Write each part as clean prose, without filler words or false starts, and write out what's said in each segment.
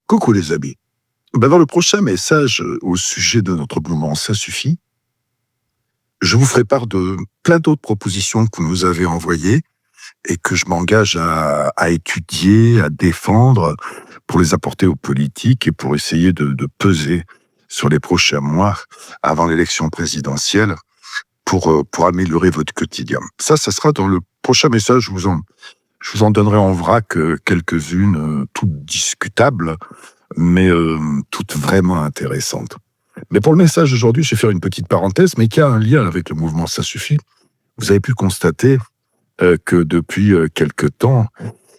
Coucou les amis. Dans le prochain message au sujet de notre mouvement Ça suffit, je vous ferai part de plein d'autres propositions que vous nous avez envoyées et que je m'engage à étudier, à défendre pour les apporter aux politiques et pour essayer de peser sur les prochains mois avant l'élection présidentielle pour améliorer votre quotidien. Ça sera dans le prochain message. Je vous en donnerai en vrac quelques-unes, toutes discutables, mais toutes vraiment intéressantes. Mais pour le message d'aujourd'hui, je vais faire une petite parenthèse, mais qui a un lien avec le mouvement Ça suffit. Vous avez pu constater que depuis quelque temps,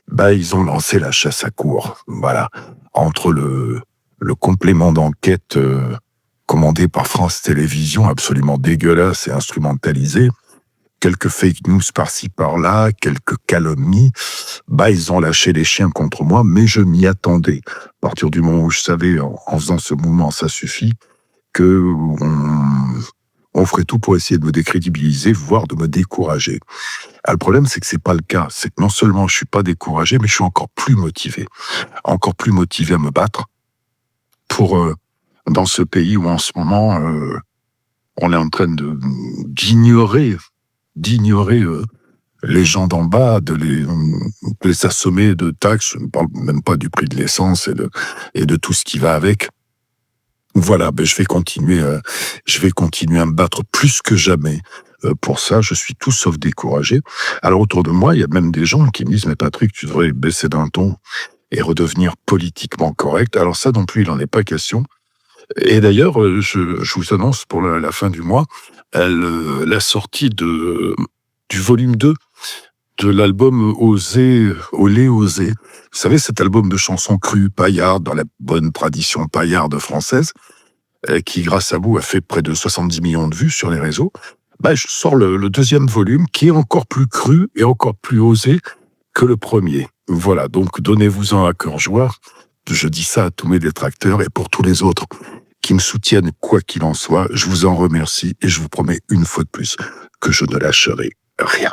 ils ont lancé la chasse à courre. Voilà. Entre le complément d'enquête commandé par France Télévisions, absolument dégueulasse et instrumentalisé, quelques fake news par-ci par-là, quelques calomnies, ils ont lâché les chiens contre moi, mais je m'y attendais. À partir du moment où je savais, en faisant ce mouvement, ça suffit, que on ferait tout pour essayer de me décrédibiliser, voire de me décourager. Le problème, c'est que c'est pas le cas. C'est que non seulement je suis pas découragé, mais je suis encore plus motivé à me battre pour dans ce pays où en ce moment on est en train d'ignorer les gens d'en bas, de les assommer de taxes. Je ne parle même pas du prix de l'essence et de tout ce qui va avec. Voilà, je vais continuer à me battre plus que jamais pour ça. Je suis tout sauf découragé. Alors autour de moi, il y a même des gens qui me disent « Mais Patrick, tu devrais baisser d'un ton et redevenir politiquement correct. » Alors ça non plus, il n'en est pas question. Et d'ailleurs, je vous annonce pour la fin du mois la sortie du volume 2 de l'album Oser, Olé Oser. Vous savez, cet album de chansons crues, paillardes, dans la bonne tradition paillarde française, qui, grâce à vous, a fait près de 70 millions de vues sur les réseaux. Je sors le deuxième volume, qui est encore plus cru et encore plus osé que le premier. Voilà, donc donnez-vous-en à cœur joie. Je dis ça à tous mes détracteurs et pour tous les autres qui me soutiennent quoi qu'il en soit, je vous en remercie et je vous promets une fois de plus que je ne lâcherai rien.